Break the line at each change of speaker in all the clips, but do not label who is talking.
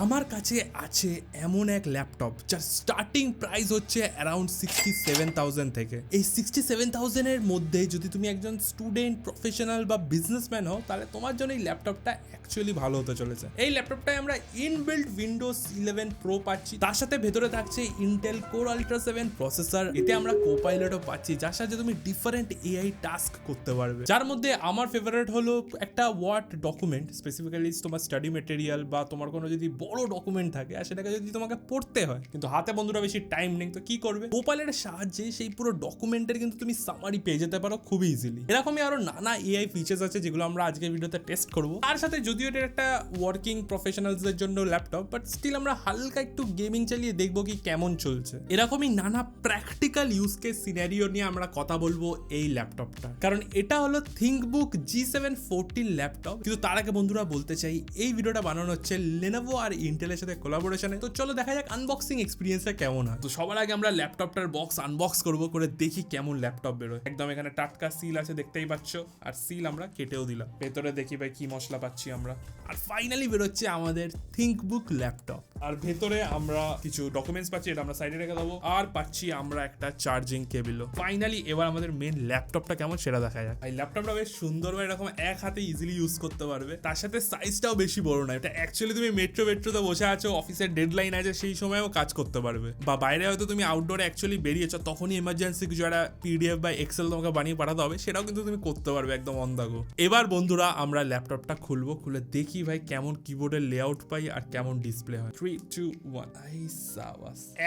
আমার কাছে আছে এমন এক ল্যাপটপ যার স্টার্টিং প্রাইস হচ্ছে অ্যারাউন্ড 67,000 থেকে। এই 67,000 এর মধ্যে যদি তুমি একজন স্টুডেন্ট, প্রফেশনাল বা বিজনেসম্যান হও, তাহলে তোমার জন্য এই ল্যাপটপটা অ্যাকচুয়ালি ভালো হতে চলেছে। এই ল্যাপটপটায় আমরা ইনবিল্ট উইন্ডোজ 11 প্রো পাচ্ছি, তার সাথে ভেতরে থাকছে ইন্টেল কোর আল্ট্রা 7 প্রসেসর। এতে আমরা কোপাইলটও পাচ্ছি, যার সাথে তুমি ডিফারেন্ট এআই টাস্ক করতে পারবে। যার মধ্যে আমার ফেভারিট হলো একটা ওয়ার্ড ডকুমেন্ট, স্পেসিফিক্যালি তোমার স্টাডি মেটেরিয়াল বা তোমার কোনো যদি বড় ডকুমেন্ট থাকে আর সেটাকে যদি তোমাকে পড়তে হয়, কিন্তু হাতে বন্ধুরা বেশি টাইম নেই, তো কি করবে? কোপাইলটের সাহায্যে সেই পুরো ডকুমেন্টের কিন্তু তুমি সামারি পেয়ে যেতে পারো খুবই ইজিলি। এরকমই আরো নানা এআই ফিচার্স আছে যেগুলো আমরা আজকের ভিডিওতে টেস্ট করবো। তার সাথে যদিও এটা একটা ওয়ার্কিং প্রফেশনালসদের জন্য ল্যাপটপ, বাট স্টিল আমরা হালকা একটু গেমিং চালিয়ে দেখবো কি কেমন চলছে। এরকমই নানা প্র্যাকটিক্যাল ইউজ কেস সিনারিও নিয়ে আমরা কথা বলবো এই ল্যাপটপটা, কারণ এটা হলো ThinkBook G714 ল্যাপটপ। কিন্তু তার আগে বন্ধুরা বলতে চাই, এই ভিডিওটা বানানো হচ্ছে Lenovo আর ইন্টেলের সাথে কোলাবোরেশনে। তো চলো দেখা যাক আনবক্সিং এক্সপিরিয়েন্সটা কেমন হয়। তো সবার আগে আমরা ল্যাপটপটার বক্স আনবক্স করবো, করে দেখি কেমন ল্যাপটপ বেরোয়। একদম এখানে টাটকা সিল আছে, দেখতেই পাচ্ছ, আর সিল আমরা কেটেও দিলাম। ভেতরে দেখি ভাই কি মশলা পাচ্ছি আমরা। আর ফাইনালি বেরোচ্ছে আমাদের ThinkBook ল্যাপটপ। আর ভেতরে আমরা কিছু ডকুমেন্টস পাচ্ছি, এটা আমরা সাইডে রেখে দেবো। আর পাচ্ছি আমরা একটা চার্জিং কেবিলও। ফাইনালি এবার আমাদের মেন ল্যাপটপটা কেমন সেটা দেখা যায়। এই ল্যাপটপটা বেশ সুন্দর, এরকম এক হাতে ইজিলি ইউজ করতে পারবে। তার সাথে সাইজটাও বেশি বড় না। এটা অ্যাকচুয়ালি তুমি মেট্রোতে বসে আছো, অফিসের ডেডলাইন আছে, সেই সময়ও কাজ করতে পারবে। বা বাইরে হয়তো তুমি আউটডোরে অ্যাকচুয়ালি বেরিয়েছো, তখনই এমার্জেন্সি কিছু একটা পিডিএফ বা এক্সেল তোমাকে বানিয়ে পাঠাতে হবে, সেটাও কিন্তু তুমি করতে পারবে একদম অন দা গো। এবার বন্ধুরা আমরা ল্যাপটপটা খুলবো, খুলে দেখি ভাই কেমন কিবোর্ডের লেআউট পাই আর কেমন ডিসপ্লে হয়। 3, 2, 1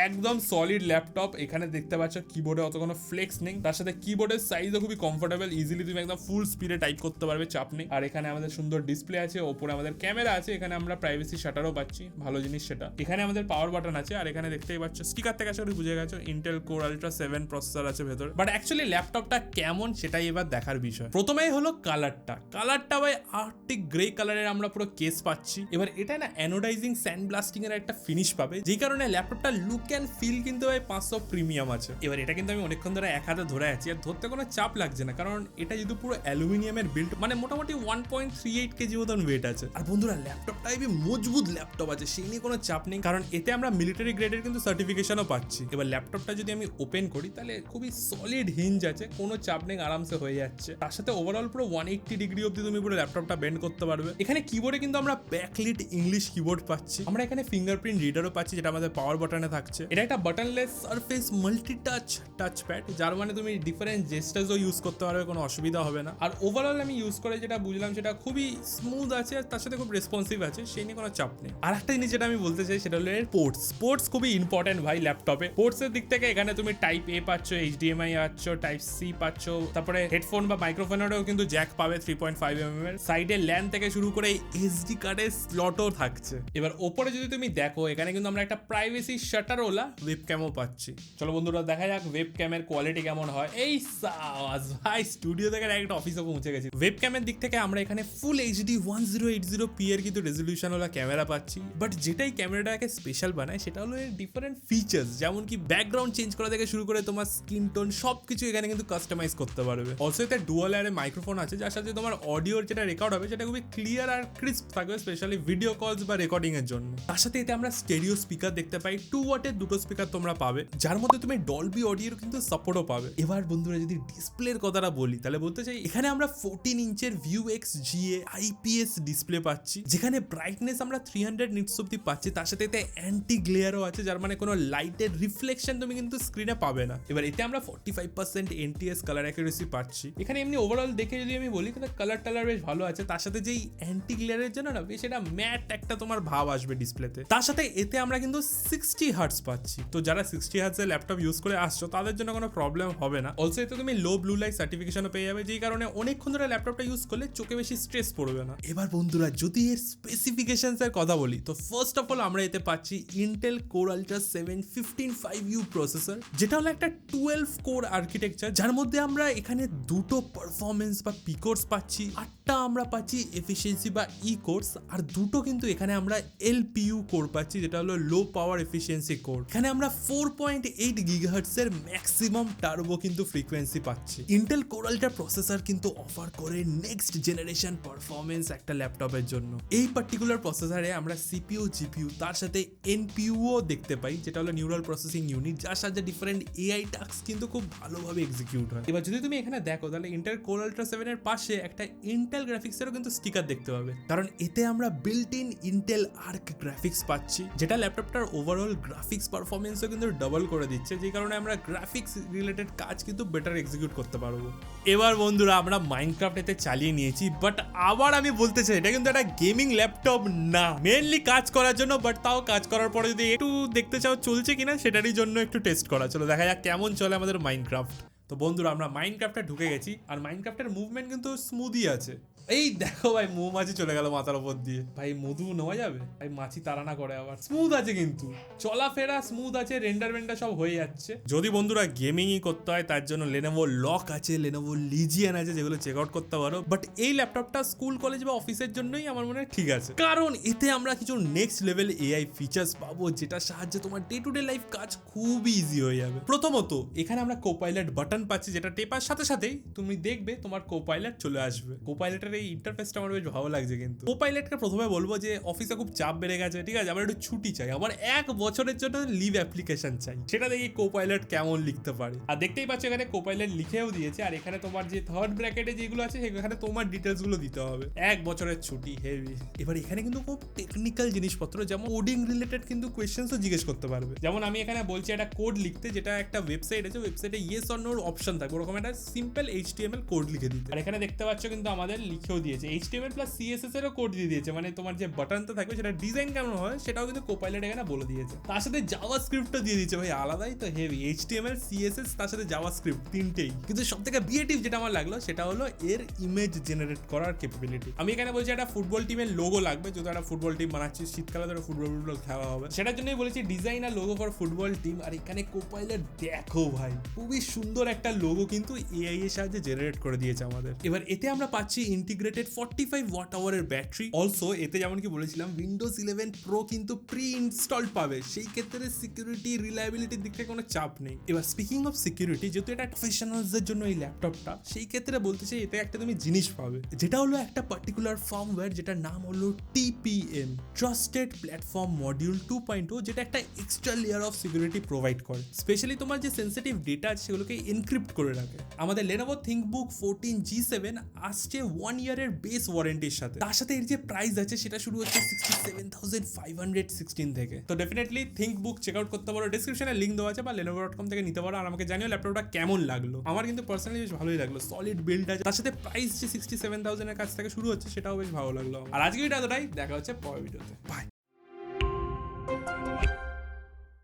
একদম সলিড ল্যাপটপ। এখানে দেখতে পাচ্ছ কিবোর্ডে অত কোনো ফ্লেক্স নেই, তার সাথে কিবোর্ডের সাইজও খুবই কমফোর্টেবল, ইজিলি তুমি একদম ফুল স্পিডে টাইপ করতে পারবে, চাপ নেই। আর এখানে আমাদের সুন্দর ডিসপ্লে আছে, ওপরে আমাদের ক্যামেরা আছে, এখানে আমরা প্রাইভেসি শাটারও পাচ্ছি, ভালো জিনিস সেটা। এখানে আমাদের পাওয়ার বাটন আছে, আর এখানে দেখতেই পাচ্ছ স্টিকার থেকে আসলে বুঝে গেছো ইন্টেল কোর আল্ট্রা 7 প্রসেসর আছে ভেতরে। বাট অ্যাকচুয়ালি ল্যাপটপটা কেমন সেটাই এবার দেখার বিষয়। প্রথমেই হলো কালারটা ভাই আর্টিক গ্রে কালারের আমরা পুরো কেস পাচ্ছি। এবার এটা না অ্যানোডাইজিং স্যান্ড ব্লাস্টিং এর একটা ফিনিশ পাবে, যেই কারণে ল্যাপটপটা লুক অ্যান্ড ফিল কিন্তু ভাই 500 প্রিমিয়াম আছে। এবার এটা কিন্তু আমি অনেকক্ষণ ধরে এক হাতে ধরে আছি, আর ধরতে কোনো চাপ লাগছে না, কারণ এটা যেহেতু পুরো অ্যালুমিনিয়ামের বিল্ড, মানে মোটামুটি 1.38 কেজি মতন ওয়েট আছে। আর বন্ধুরা ল্যাপটপটা এই মজবুত ল্যাপটপ আছে, সেই নিয়ে কোনো চাপ নেই, কারণ এতে আমরা মিলিটারি গ্রেডের কিন্তু সার্টিফিকেশনও পাচ্ছি। এবার ল্যাপটপটা যদি আমি ওপেন করি, তাহলে খুবই সলিড হিঞ্জ আছে, কোনো চাপ নেই, আরামসে হয়ে যাচ্ছে। তার সাথে ওভারঅল পুরো 180 ডিগ্রি অব্দি তুমি পুরো ল্যাপটপটা বেন্ড করতে পারবে। এখানে কিবোর্ডে কিন্তু আমরা ব্যাকলিট ইংলিশ কিবোর্ড পাচ্ছি, আমরা এখানে ফিঙ্গারপ্রিন্ট রিডারও পাচ্ছি, যেটা আমাদের পাওয়ার বাটনে থাকছে। এটা একটা বাটনলেস সারফেস মাল্টি টাচ প্যাড, যার মানে তুমি ডিফারেন্ট জেস্টার্সও ইউজ করতে পারবে, কোনো অসুবিধা হবে না। আর ওভারঅল আমি ইউজ করে যেটা বুঝলাম, সেটা খুবই স্মুথ আছে, আর তার সাথে খুব রেসপন্সিভ আছে, সেই নিয়ে কোনো চাপ নেই। আর একটা জিনিস যেটা আমি বলতে চাই, সেটা হলো এর পোর্টস খুবই ইম্পর্টেন্ট ভাই ল্যাপটপে। পোর্টসের দিক থেকে এখানে তুমি টাইপ এ পাচ্ছ, HDMI পাচ্ছ, টাইপ সি পাচ্ছ, তারপরে হেডফোন বা মাইক্রোফোনেরও কিন্তু জ্যাক পাবে 3.5 mm এর। সাইডে ল্যান থেকে শুরু করে SD কার্ডের স্লটও থাকছে। এবার ওপরে যদি তুমি দেখো, এখানে কিন্তু আমরা একটা প্রাইভেসি শাটার ওলা ওয়েবক্যামও পাচ্ছি। চলো বন্ধুরা দেখা যাক ওয়েবক্যামের কোয়ালিটি কেমন হয়। এই সাওয়াজ ভাই, স্টুডিও থেকে একটা অফিসে পৌঁছে গেছি। ওয়েবক্যামের দিক থেকে আমরা এখানে ফুল HD 1080p এর কিন্তু রেজলিউশন ওলা ক্যামেরা পাচ্ছি। বাট যেটাই ক্যামেরাটাকে স্পেশাল বানায়, সেটা হলো এর ডিফারেন্ট ফিচার্স, যেমন কি ব্যাকগ্রাউন্ড চেঞ্জ করা থেকে শুরু করে তোমার স্কিন টোন সবকিছু এখানে কিন্তু কাস্টমাইজ করতে পারবে। অলসো এতে ডুয়াল এয়ারের মাইক্রোফোন আছে, যার সাথে তোমার অডিওর যেটা রেকর্ড হবে সেটা খুবই ক্লিয়ার আর ক্রিস্প থাকবে, স্পেশালি ভিডিও কলস বা রেকর্ডিং এর জন্য। তার সাথে এতে আমরা স্টেরিও স্পিকার দেখতে পাই, 2 ওয়াটের দুটো স্পিকার তোমরা পাবে, যার মধ্যে তুমি ডলবি অডিওর কিন্তু সাপোর্টও পাবে। এবার বন্ধুরা যদি ডিসপ্লের কথাটা বলি, তাহলে বলতে চাই এখানে আমরা 14 ইঞ্চের View-X GA IPS ডিসপ্লে পাচ্ছি, যেখানে ব্রাইটনেস আমরা 300 নিটস অব্দি পাচ্ছি। তার সাথে এতে অ্যান্টি গ্লেয়ারও আছে, যার মানে কোনো লাইটের রিফ্লেকশন তুমি কিন্তু স্ক্রিনে পাবে না। এবার এতে আমরা 45% NTS কালার অ্যাকুরেসি পাচ্ছি। এখানে এমনি ওভারঅল দেখে যদি আমি বলি, তাহলে কালার বেশ ভালো আছে। তার সাথে যেই অ্যান্টি গ্লেয়ারের জন্য না বেশ এটা ম্যাট একটা তোমার ভাব আসবে ডিসপ্লেতে। তার সাথে এতে আমরা কিন্তু 60 হার্টজ পাচ্ছি, তো যারা 60 হার্টজের ল্যাপটপ ইউজ করে আসছো তাদের জন্য কোনো প্রবলেম হবে না। অলসো এতে তুমি লো ব্লু লাইট সার্টিফিকেশনও পেয়ে যাবে, যেই কারণে অনেকক্ষণ ধরে ল্যাপটপটা ইউজ করলে চোখে বেশি স্ট্রেস পড়বে না। এবার বন্ধুরা যদি এর স্পেসিফিকেশনস এর কথা বলি, তো ফার্স্ট অফ অল আমরা এতে পাচ্ছি Intel core ultra 7 155U processor, যেটা হলো একটা 12 কোর আর্কিটেকচার, যার মধ্যে আমরা এখানে দুটো পারফরমেন্স বা পি কোর্স পাচ্ছি, 8টা আমরা পাচ্ছি এফিসিয়েন্সি বা ই কোর্স, আর দুটো কিন্তু এখানে আমরা LPU কোর পাচ্ছি, যেটা হলো লো পাওয়ার এফিসিয়েন্সি কোর। এখানে আমরা 4.8 গিগাহার্টজ এর ম্যাক্সিমাম টার্বো কিন্তু ফ্রিকোয়েন্সি পাচ্ছি। ইন্টেল কোর আল্ট্রা প্রসেসর কিন্তু অফার করে নেক্সট জেনারেশন পারফরমেন্স একটা ল্যাপটপের জন্য। এই পার্টিকুলার প্রসেসরে আমরা সিপিইউ, জিপিইউ, তার সাথে এনপিইউ দেখতে পাই, যেটা হলো নিউরাল প্রসেসিং ইউনিট, যার সাথে ডিফারেন্ট এআই টাস্ক কিন্তু খুব ভালোভাবে এক্সিকিউট হয়। এবার যদি তুমি এখানে দেখো তাহলে ইন্টেল কোর আল্ট্রা 7 এর পাশে একটা ইন্টেল গ্রাফিক্সেরও কিন্তু স্টিকার দেখতে পাবে, কারণ এতে আমরা built in Intel Arc graphics পাচ্ছি, যেটা ল্যাপটপটার ওভারঅল গ্রাফিক্স পারফরমেন্সও কিন্তু ডাবল করে দিচ্ছে, যে কারণে আমরা গ্রাফিক্স রিলেটেড কাজ কিন্তু বেটার এক্সিকিউট করতে পারবো। এবার বন্ধুরা আমরা মাইনক্রাফট এতে চালিয়ে নিয়েছি, বাট আবার আমি বলতে চাই এটা কিন্তু একটা গেমিং ল্যাপটপ না, মেইনলি কাজ করার জন্য। বাট তাও কাজ করার পরে যদি একটু দেখতে চাও চলছে কিনা সেটারই জন্য একটু টেস্ট করা। চলো দেখা যাক কেমন চলে আমাদের মাইনক্রাফট। তো বন্ধুরা আমরা মাইনক্রাফটে ঢুকে গেছি, আর মাইনক্রাফটের মুভমেন্ট কিন্তু স্মুথই আছে। এই দেখো ভাই, মৌমাছি চলে গেল মাথার উপর দিয়ে। ভাই মধু নেওয়া যাবে? ভাই মাছি তাড়ানা করে আবার। স্মুথ আছে কিন্তু, চলাফেরা স্মুথ আছে, রেন্ডার সব হয়ে যাচ্ছে। যদি বন্ধুরা গেমিংই করতে হয় তার জন্য লেনোভো লক আছে, লেনোভো লিজিয়ান আছে, যেগুলো চেক আউট করতে পারো। বাট এই ল্যাপটপটা স্কুল, কলেজ বা অফিসের জন্যই আমার মনে হয় ঠিক আছে, কারণ এতে আমরা কিছু নেক্সট লেভেল এআই ফিচার্স পাবো, যেটার সাহায্যে তোমার ডে টু ডে লাইফ কাজ খুবই ইজি হয়ে যাবে। প্রথমত এখানে আমরা কোপাইলট বাটন পাচ্ছি, যেটা টেপার সাথে সাথেই তুমি দেখবে তোমার কোপাইলট চলে আসবে। কোপাইলটের এই ইন্টারফেসটা আমার বেশ ভালো লাগছে। কিন্তু কোপাইলটকে প্রথমে বলবো যে অফিসে খুব চাপ বেড়ে গেছে, ঠিক আছে, আমার একটু ছুটি চাই, আমার 1 বছরের জন্য লিভ অ্যাপ্লিকেশন চাই, সেটা দেখি কোপাইলট কেমন লিখতে পারে। আর দেখতেই পাচ্ছ এখানে কোপাইলট লিখেও দিয়েছে, আর এখানে তোমার যে থার্ড ব্র্যাকেটে যেগুলো আছে সেখানে তোমার ডিটেলস গুলো দিতে হবে। 1 বছরের ছুটি, হেভি। এবার এখানে কিন্তু খুব টেকনিক্যাল জিনিসপত্র, যেমন কোডিং রিলেটেড কিন্তু কোয়েশ্চেন্সও জিজ্ঞেস করতে পারবে। যেমন আমি এখানে বলছি একটা কোড লিখতে, যেটা একটা ওয়েবসাইট আছে, ওয়েবসাইটে ইয়েস অর নোর অপশন থাকবে, ওরকম একটা সিম্পল HTML কোড লিখে দিতে। আর এখানে দেখতে পাচ্ছ কিন্তু আমাদের লিখেও দিয়েছে, HTML প্লাস CSS এরও কোড দিয়ে দিয়েছে, মানে তোমার যে বাটনটা থাকবে সেটা ডিজাইন কেমন হয় সেটাও কিন্তু কোপাইলট এখানে বলে দিয়েছে। তার সাথে জাভাস্ক্রিপ্টও দিয়ে দিয়েছে, ভাই আলাদাই তো হেভি। HTML, CSS তার সাথে জাভাস্ক্রিপ্ট, তিনটেই। কিন্তু সবথেকে ক্রিয়েটিভ যেটা আমার লাগলো সেটা হলো এর ইমেজ জেনারেট করার ক্যাপাবিলিটি। আমি এখানে বলছি একটা ফুটবল টিমের লোগো লাগবে, যদি একটা ফুটবল টিম বানাচ্ছি, শীতকালে ধরো ফুটবল খেলা হবে, সেটার জন্যই বলেছি ডিজাইন আর লোগো ফর ফুটবল টিম। আর এখানে কোপাইলট দেখো ভাই, খুবই সুন্দর একটা লোগো কিন্তু এআই এর সাহায্যে জেনারেট করে দিয়েছে আমাদের। এবার এতে আমরা পাচ্ছি ইন্টিগ্রেটেড 45 ওয়াট আওয়ারের ব্যাটারি। অলসো এতে যেমন কি বলেছিলাম উইন্ডোজ 11 প্রো কিন্তু প্রি ইনস্টলড পাবে, সেই ক্ষেত্রে সিকিউরিটি, রিলায়েবিলিটির দিক থেকে কোনো চাপ নেই। এবার স্পিকিং অফ সিকিউরিটি, যেহেতু এটা প্রফেশনালসদের জন্য এই ল্যাপটপটা, সেই ক্ষেত্রে বলতে চাই এতে একটা তুমি জিনিস পাবে, যেটা হলো একটা পার্টিকুলার ফার্মওয়্যার, যেটার নাম হলো TPM, ট্রাস্টেড প্ল্যাটফর্ম মডিউল 2.0, যেটা একটা extra layer of security provide করে। স্পেশালি তোমার যে সেন্সিটিভ ডেটা আছে সেগুলোকে এনক্রিপ্ট করে রাখে। আমাদের Lenovo ThinkBook 14G7 আসছে 1 ইয়ারের বেস ওয়ারেন্টির সাথে। তার সাথে এর যে প্রাইস আছে সেটা শুরু হচ্ছে 67,516 থেকে। তো ডেফিনেটলি ThinkBook চেক আউট করতে পারো, ডেসক্রিপশনে লিঙ্ক দেওয়া আছে, বা lenovo.com থেকে নিতে পারো। আর আমাকে জানিও ল্যাপটপটা কেমন লাগলো। আমার কিন্তু পার্সোনালি বেশ ভালোই লাগলো, সলিড বিল্ড আছে, তার সাথে প্রাইস যে 67,000 এর কাছ থেকে শুরু হচ্ছে সেটাও বেশ ভালো লাগলো। আর আজকে এটা এতটাই, দেখা হচ্ছে পরের ভিডিওতে, বাই।